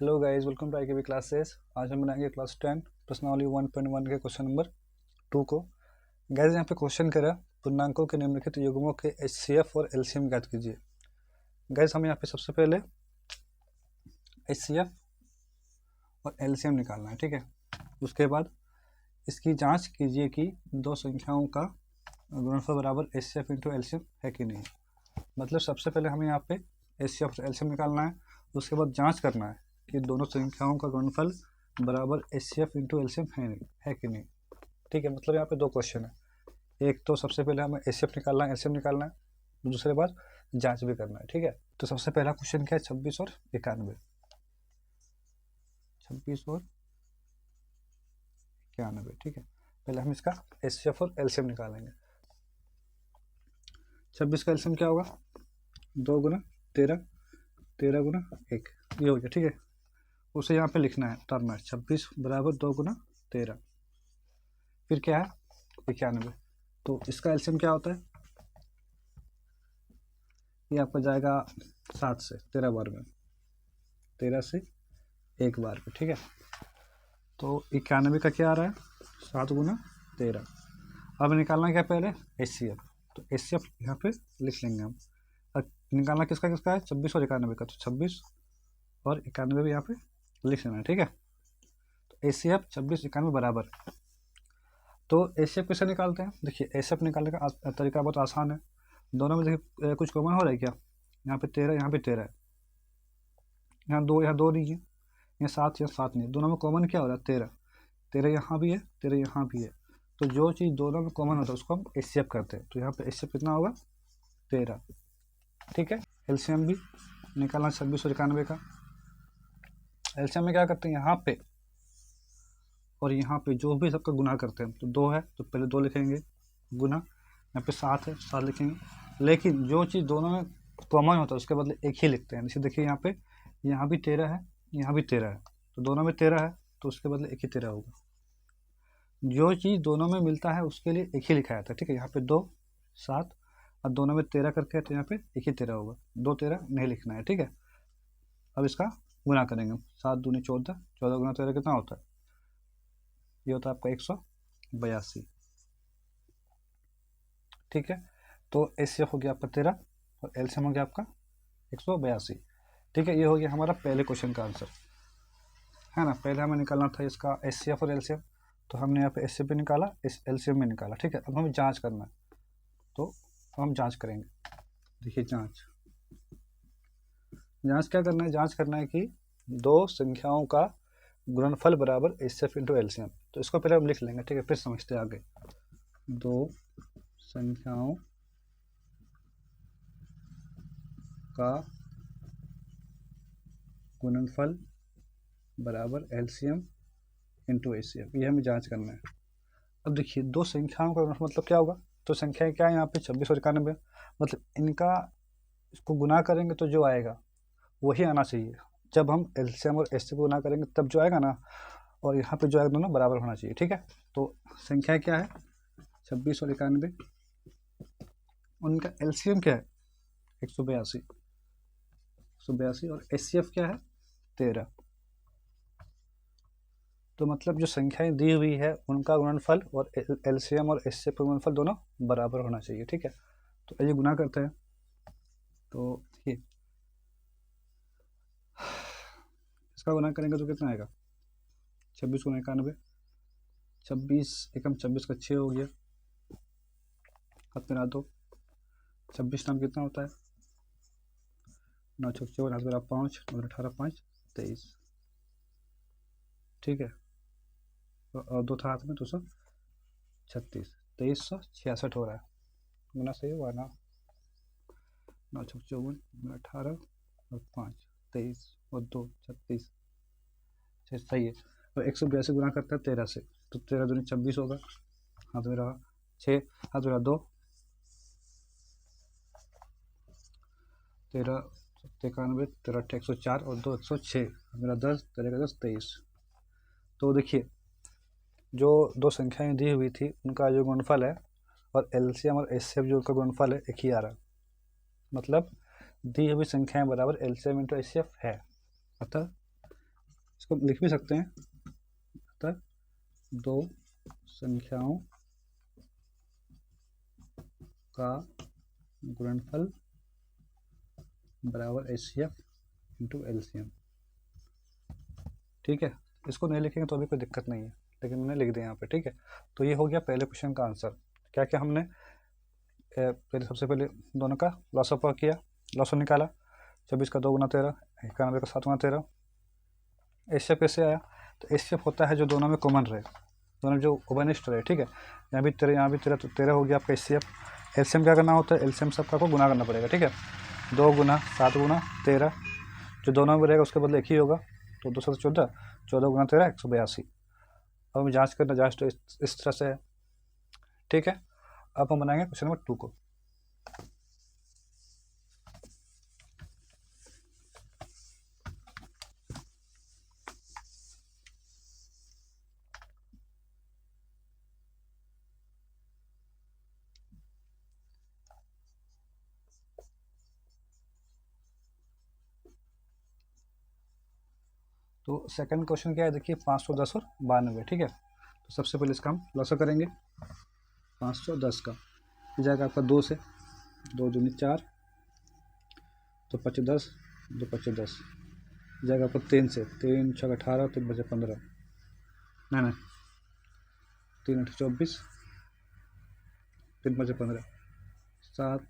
Hello guys, welcome to IKB classes. आज हम बनाएंगे क्लास 10 प्रश्नावली 1.1 के क्वेश्चन नंबर 2 को। गाइस यहाँ पे क्वेश्चन करा पूर्णांकों के निम्नलिखित युग्मों के एचसीएफ और एलसीएम ज्ञात कीजिए। गाइस हम यहाँ पे सबसे पहले एचसीएफ और एलसीएम निकालना है, ठीक है। उसके बाद इसकी जांच कीजिए कि दो संख्याओं का गुणनफल बराबर एचसीएफ इंटू एलसीएम है कि नहीं। मतलब सबसे पहले हमें यहाँ पे एचसीएफ और एलसीएम निकालना है, उसके बाद जांच करना है कि दोनों संख्याओं का गुणनफल बराबर एचसीएफ इंटू एलसीएम है कि नहीं। ठीक है, मतलब यहाँ पे दो क्वेश्चन है। एक तो सबसे पहले हमें एचसीएफ निकालना है, एलसीएम निकालना है, दूसरे बार जांच भी करना है, ठीक है। तो सबसे पहला क्वेश्चन क्या है, 26 और 91। 26 और 91, ठीक है। पहले हम इसका एचसीएफ और एलसीएम निकालेंगे। 26 का एलसीएम क्या होगा, 2 गुना 13, 13 गुना 1, ये हो गया, ठीक है। उसे यहाँ पे लिखना है टर्म है 26 बराबर 2 गुना 13, फिर क्या है 91। तो इसका एलसीएम क्या होता है, ये आपका जाएगा 7 से 13 बार में, 13 से 1 बार में, ठीक है। तो 91 का क्या आ रहा है, 7 गुना 13। अब निकालना क्या पहले एचसीएफ, तो एचसीएफ यहाँ पे लिख लेंगे हम। अब निकालना किसका किसका है, 26 और 91 का, तो 26 और 91 भी यहाँ पे लिख लेना है, ठीक है। तो एचसीएफ 26 91 बराबर। तो एचसीएफ कैसे निकालते हैं, देखिए एचसीएफ निकालने का तरीका बहुत आसान है। दोनों में देखिए कुछ कॉमन हो रहा है क्या, यहाँ पे 13, यहाँ पे 13 है, यहाँ दो नहीं है, यहाँ 7, यहाँ 7 नहीं है, दोनों में कॉमन क्या हो रहा है 13, 13 यहाँ भी है, 13 यहाँ भी है। तो जो चीज़ दोनों में कॉमन होता है उसको हम एचसीएफ करते हैं। तो यहाँ पे एचसीएफ कितना होगा 13, ठीक है। एलसीएम भी निकालना 26 और 91 का। एलसीएम में क्या करते हैं, यहाँ पे और यहाँ पे जो भी सबका गुना करते हैं, तो 2 है तो पहले 2 लिखेंगे गुना, यहाँ पे 7 है 7 लिखेंगे। लेकिन जो चीज़ दोनों में कॉमन होता है उसके बदले एक ही लिखते हैं। जैसे देखिए यहाँ भी 13 है, यहाँ भी 13 है, तो दोनों में 13 है तो उसके बदले एक ही 13 होगा। जो चीज़ दोनों में मिलता है उसके लिए एक ही लिखा जाता है, ठीक है। यहाँ पे 2 7 और दोनों में 13 करके है तो यहाँ पे एक ही 13 होगा, 2 13 नहीं लिखना है, ठीक है। अब इसका गुना करेंगे, 7 दूनी 14, 14 गुना 13 कितना होता है, ये होता है आपका 182, ठीक है। तो एचसीएफ हो गया आपका 13 और एलसीएम हो गया आपका 182, ठीक है। ये हो गया हमारा पहले क्वेश्चन का आंसर, है ना। पहले हमें निकालना था इसका एचसीएफ और एलसीएम, तो हमने यहाँ पे एचसीएफ भी निकाला, एलसीएम भी निकाला, ठीक है। अब हमें जांच करना है, तो हम जांच करेंगे। देखिए जांच क्या करना है, जांच करना है कि दो संख्याओं का गुणनफल बराबर एचसीएफ इंटू एलसीएम। तो इसको पहले हम लिख लेंगे, ठीक है, फिर समझते आगे। दो संख्याओं का गुणनफल बराबर एलसीएम इंटू एचसीएफ, ये हमें जांच करना है। अब देखिए दो संख्याओं का गुणनफल मतलब क्या होगा, तो संख्याएं क्या है यहाँ पे 26 और 91, मतलब इनका इसको गुना करेंगे तो जो आएगा वही आना चाहिए। जब हम एलसीएम और एचसीएफ गुना करेंगे तब जो आएगा ना, और यहाँ पे जो आएगा दोनों बराबर होना चाहिए, ठीक है। तो संख्या क्या है 26 और 91, उनका एलसीएम क्या है 182, और एचसीएफ क्या है 13। तो मतलब जो संख्याएं दी हुई है उनका गुणनफल और एलसीएम और एचसीएफ का गुणनफल दोनों बराबर होना चाहिए, ठीक है। तो ये गुना करते हैं, तो देखिए इसका गुना करेंगे तो कितना आएगा 26 गुना 91, 26 एकम 26 का 6 हो गया, हाथ में 2, 26 नाम कितना होता है 9 6 54, हाथ में 5, 18 5 23, ठीक है। और 2 था हाथ में 236, 2366 हो रहा है, गुना सही हुआ ना, 9 6 54, 18 और 5 23 और 2 36, सही है। और 182 गुना करता है 13 से, तो 13 दूनी 26 होगा, हाथ में रहा 6, हाथ में रहा 2, 13 91, 13 104 और 2 106, मेरा 10, 13 10 23। तो देखिए जो दो संख्याएं दी हुई थी उनका जो गुणनफल है और एलसीएम और एचसीएफ जो उनका गुणनफल है एक ही आ रहा है, मतलब दी हुई संख्याएं बराबर एलसीएम इंटू एचसीएफ है, अतः इसको लिख भी सकते हैं, अतः दो संख्याओं का गुणनफल बराबर HCF इंटू LCM। ठीक है, इसको नहीं लिखेंगे तो भी कोई दिक्कत नहीं है, लेकिन मैंने लिख दिया यहाँ पे। ठीक है, तो ये हो गया पहले क्वेश्चन का आंसर। क्या क्या हमने पहले सबसे पहले दोनों का लॉस ऑफ किया, लॉस ऑफ निकाला, 24 का 2 गुना 13, 91 का 7 गुना 13। HCF कैसे आया? तो HCF होता है जो दोनों में कॉमन रहे, दोनों जो ओवरनिस्ट रहे। ठीक है, यहाँ भी 13, यहाँ भी 13, तो 13 हो गया आपका HCF। LCM क्या करना होता है? LCM सबका को गुना करना पड़ेगा। ठीक है, 2 गुना 7 गुना 13, जो दोनों में रहेगा उसके बदले एक ही होगा, तो 214, 14 गुना 13 182। अब हमें जाँच करना, जाँच तो इस तरह से है। ठीक है, अब हम बनाएंगे क्वेश्चन नंबर 2 को। तो सेकंड क्वेश्चन क्या है, देखिए 510 और 92। ठीक है, तो सबसे पहले इसका हम लॉसा करेंगे। 510 का जाएगा आपका 2 से, 2 दूनी 4, तो 5 10, 2 5 10 जाएगा आपका 3 से, 3 6 18, 3 बचे 15, नहीं 3 8 24, 3 बचे 15, 7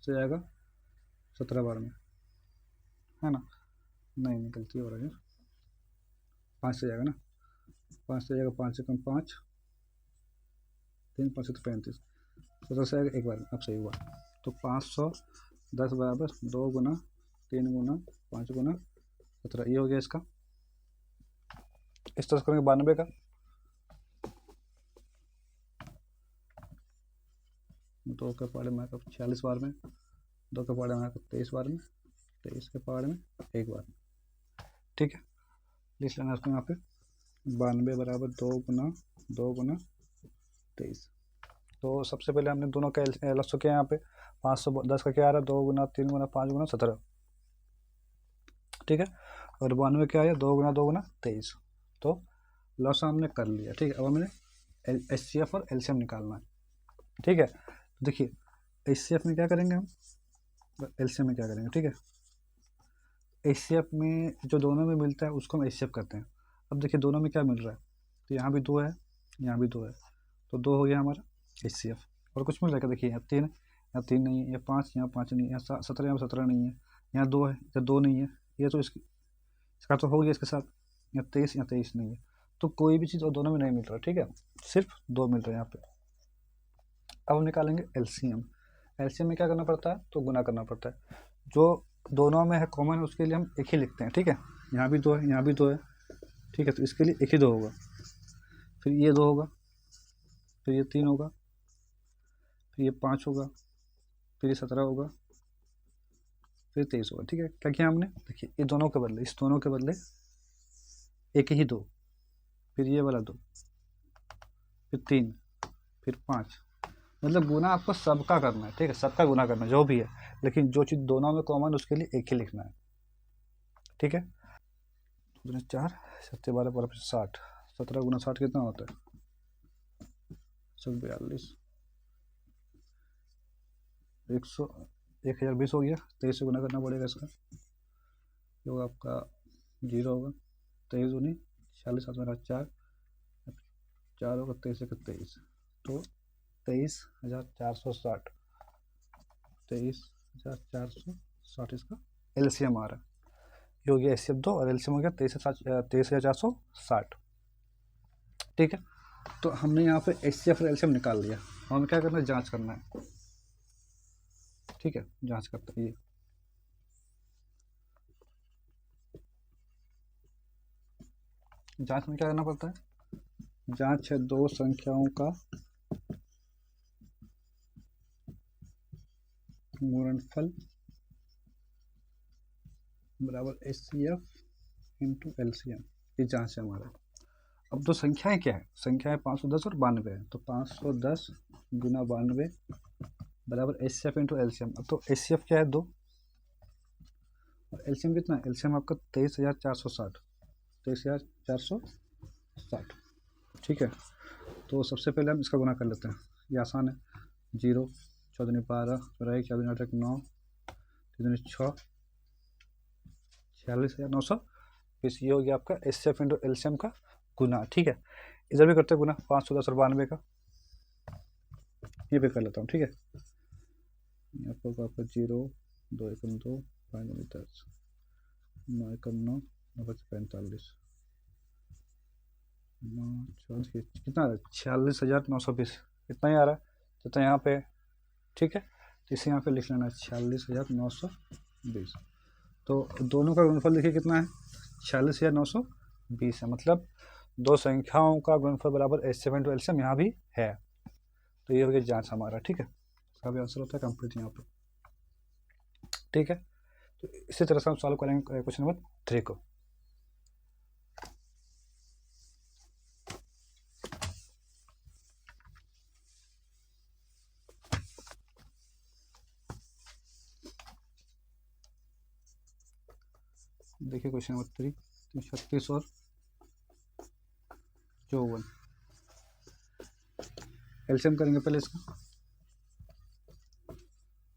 से जाएगा 17 12 में, है ना? नहीं गलती हो रही है, 5 से जाएगा ना, 5 से जाएगा, 5 से कम 5, 3 5 से 35, 17 से आएगा एक बार में। अब सही हुआ। तो 510 बराबर 2 गुना 3 गुना 5 गुना 17, ये हो गया इसका। इस तरह से करेंगे 92 का, 2 के पहाड़े में 46 बार में, 2 के पहाड़े में 23 बार में, 23 के पहाड़े में एक बार में। ठीक है, लिख लेना इसको यहाँ पे, 92 बराबर 2 गुना 23। तो सबसे पहले हमने दोनों का लॉस किया यहाँ पे। 510 का क्या आ रहा है? 2 गुना 3 गुना 5 गुना 17। ठीक है, और 92 क्या आया? 2 गुना 23। तो लॉस हमने कर लिया। ठीक है, अब हमें HCF और LCM निकालना है। ठीक है, देखिए HCF में क्या करेंगे हम, LCM में क्या करेंगे। ठीक है, HCF में जो दोनों में मिलता है उसको हम HCF करते हैं। अब देखिए दोनों में क्या मिल रहा है, तो यहाँ भी 2 है, यहाँ भी 2 है, तो 2 हो गया हमारा HCF। और कुछ मिल रहा है क्या? देखिए यहाँ 3 है, यहाँ 3 नहीं है, यहाँ 5, यहाँ 5 नहीं है, यहाँ 17, यहाँ 17 नहीं है, यहाँ 2 है, यहाँ 2 नहीं है, ये तो इसका तो हो गया इसके साथ। यहाँ 23 नहीं है, तो कोई भी चीज़ और दोनों में नहीं मिल रहा। ठीक है, सिर्फ 2 मिल रहे हैं यहाँ पे। अब हम निकालेंगे LCM। LCM में क्या करना पड़ता है? तो गुना करना पड़ता है। जो दोनों में है कॉमन है उसके लिए हम एक ही लिखते हैं। ठीक है, यहाँ भी 2 है, यहाँ भी 2 है। ठीक है, तो इसके लिए एक ही 2 होगा, फिर ये 2 होगा, फिर ये 3 होगा, फिर ये 5 होगा, फिर ये 17 होगा, फिर 23 होगा। ठीक है, क्या किया हमने? देखिए ये दोनों के बदले, इस दोनों के बदले एक ही 2, फिर ये वाला 2, फिर 3, फिर 5। मतलब गुना आपको सबका करना है। ठीक है, सबका गुना करना है जो भी है, लेकिन जो चीज़ दोनों में कॉमन उसके लिए एक ही लिखना है। ठीक है, 4 7 12 12 60, 17 गुना 60 कितना होता है? 42, 1020 हो गया। 23 से गुना करना पड़ेगा इसका, जो आपका 0 होगा। 23 दूनी 46, 7 मेरा 4 होगा, 23 से 23, तो 23,460, 23,460 इसका LCM आ रहा है। ये हो गया HCF 2 और LCM हो गया 23,460। ठीक है, तो हमने यहाँ पे HCF और LCM निकाल लिया। हमें क्या करना है? जांच करना है। ठीक है, जांच करते हैं। ये जांच में क्या करना पड़ता है? जांच है दो संख्याओं का गुणनफल बराबर HCF इंटू LCM। ये जांच है हमारा। अब दो संख्याएं क्या है? संख्याएं 510 और 92 है, तो 510 गुना 92 बराबर HCF इंटू LCM। अब तो HCF क्या है? 2, और LCM कितना है? LCM आपका 23,460। 23,460, ठीक है। तो सबसे पहले हम इसका गुना कर लेते हैं, ये आसान है। 0, 14 12, 1, 14 8 9, 3 6, 46,920। ये हो गया आपका HCF इंटू LCM का गुना, ठीक है। इधर भी करते हैं गुना, 5 14 92 का, ये भी कर लेता हूँ, ठीक है। यहाँ पर आपका 0, 2 1 2, 5 10, 9 1 9, 9 45, 9 14 कितना आ रहा है, 46,920, इतना ही आ रहा है जितना यहाँ पे, ठीक है। तो इसे यहाँ पे लिख लेना है 46,920। तो दोनों का गुणनफल देखिए कितना है, 46,920 है, मतलब दो संख्याओं का गुणनफल बराबर HCF इंटू LCM यहाँ भी है। तो ये हो गया जांच हमारा, ठीक है। इसका भी आंसर होता है कंप्लीट यहाँ पे, ठीक है। तो इसी तरह से हम सॉल्व करेंगे क्वेश्चन नंबर 3 को। देखिए क्वेश्चन नंबर 3, 36 और 54, एलसीएम करेंगे पहले इसका।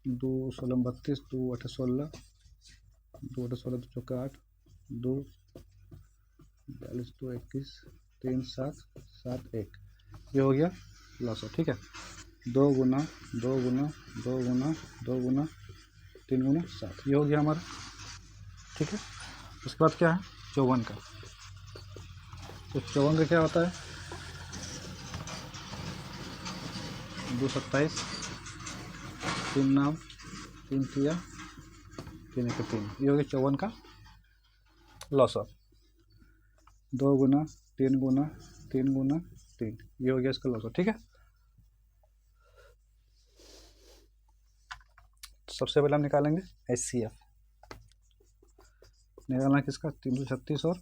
2 16 32, 2 8 16, 2 8 16 2 चौका 8, 2 42 2 21, 3 7 7 1, ये हो गया लॉस, ठीक है। 2 गुना 2 गुना 2 गुना 2 गुना 3 गुना 7, ये हो गया हमारा, ठीक है। उसके बाद क्या है 54 का। तो 54 का क्या होता है, 2 27, 3 9, 3 3, 3 1 3, ये हो गया 54 का लॉस ऑफ। 2 गुना 3 गुना 3 गुना 3, ये हो गया इसका लॉस ऑफ, ठीक है। सबसे पहले हम निकालेंगे HCF, निकालना किसका, 336 और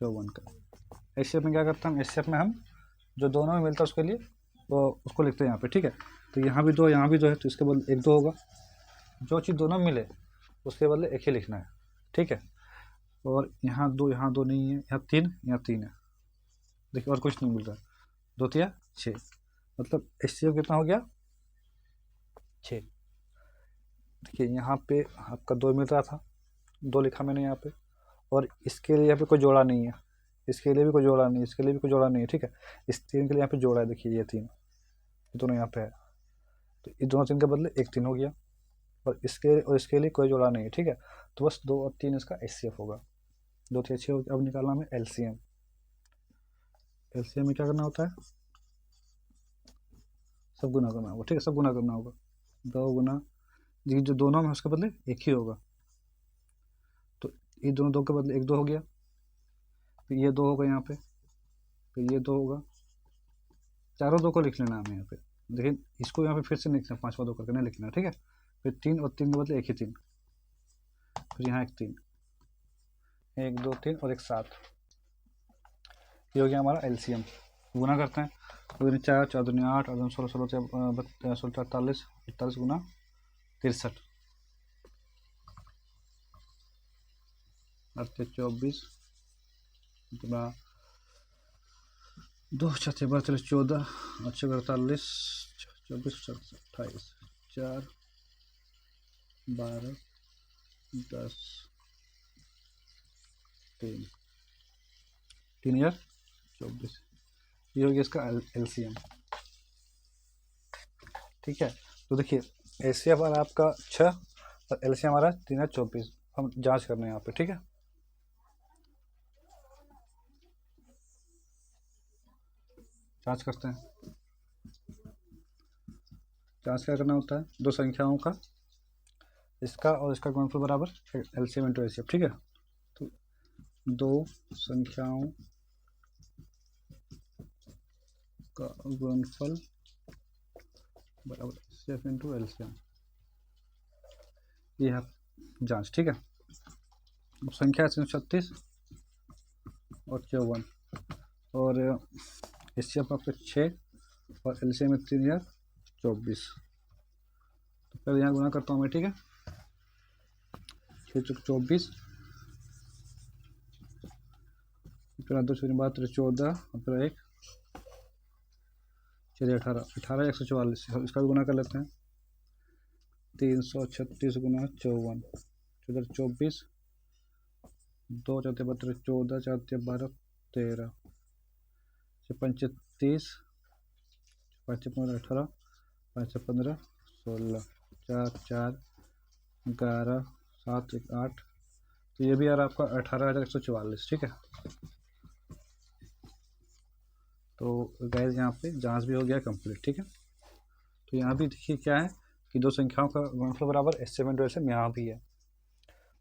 54 का। HCF में क्या करता हूँ, HCF में हम जो दोनों में मिलता है उसके लिए वो उसको लिखते हैं यहाँ पे, ठीक है। तो यहाँ भी 2 यहाँ भी 2 है, तो इसके बदले 1 2 होगा। जो चीज़ दोनों मिले उसके बदले एक ही लिखना है, ठीक है। और यहाँ 2 नहीं है, यहाँ 3 है, देखिए और कुछ नहीं मिल रहा, 2 3 6, मतलब HCF कितना हो गया 6। देखिए यहाँ पे आपका 2 मिल रहा था, 2 लिखा मैंने यहाँ पे, और इसके लिए यहाँ पे कोई जोड़ा नहीं है, इसके लिए भी कोई जोड़ा नहीं है, इसके लिए भी कोई जोड़ा नहीं है, ठीक है। इस 3 के लिए यहाँ पे जोड़ा है, देखिए ये 3 दोनों यहाँ पे है, तो इस दोनों 3 के बदले 1 3 हो गया, और इसके लिए कोई जोड़ा नहीं है, ठीक है। तो बस 2 और 3 इसका HCF होगा, 2 3 6 हो गया। अब निकालना हमें LCM। LCM में क्या करना होता है, सब गुना करना होगा, ठीक है, सब गुना करना होगा। 2 गुना जी जो दोनों में उसके बदले एक ही होगा, तो ये दोनों 2 के बदले 1 2 हो गया, फिर ये 2 होगा यहाँ पे, फिर ये 2 होगा, चारों 2 को लिख लेना हमें यहाँ पे। देखिए इसको यहाँ पे फिर से लिखना, 5वां 2 करके नहीं लिखना, ठीक है। फिर 3 और 3 के बदले एक ही 3, फिर यहाँ एक 3, 1 2 3 और एक 7, ये हो गया हमारा LCM। गुना करते हैं, 2 4 4 2 8 8 16 16 16 48 48 गुना 63, 24 2 6 12 14 8 48 24 28 4 12 10 3 3,024, ये हो गया इसका LCM, ठीक है। तो देखिए HCF हमारा आपका 6 और LCM हमारा 3,024, हम जांच करना है यहाँ पे, ठीक है। जांच करते हैं, जांच क्या करना होता है, दो संख्याओं का, इसका और इसका गुणनफल बराबर LCM इंटू HCF, ठीक है। तो दो संख्याओं का गुणनफल बराबर HCF इंटू LCM, ये है जांच, ठीक है। अब संख्या 36 और 54, और HCF आपका 6 और LCM में 3,024। तो पहले यहाँ गुना करता हूँ मैं, ठीक है। 6 24, फिर 2 शून्य 12 14 फिर 1 चलिए 18 18 144 इसका भी गुना कर लेते हैं 336 गुना 54 चौदह 24 2 चौथे 32 14 4 12 13 5 30 5 15 18 5 15 16 4 4 11 7 8 तो ये भी यार आपका 18,144 ठीक है। तो गाइस यहाँ पे जांच भी हो गया कंप्लीट ठीक है। तो यहाँ भी देखिए क्या है कि दो संख्याओं का गुणनफल बराबर एस्टिमेट वैसे यहाँ भी है।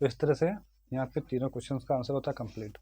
तो इस तरह से यहाँ पे तीनों क्वेश्चंस का आंसर होता है कंप्लीट।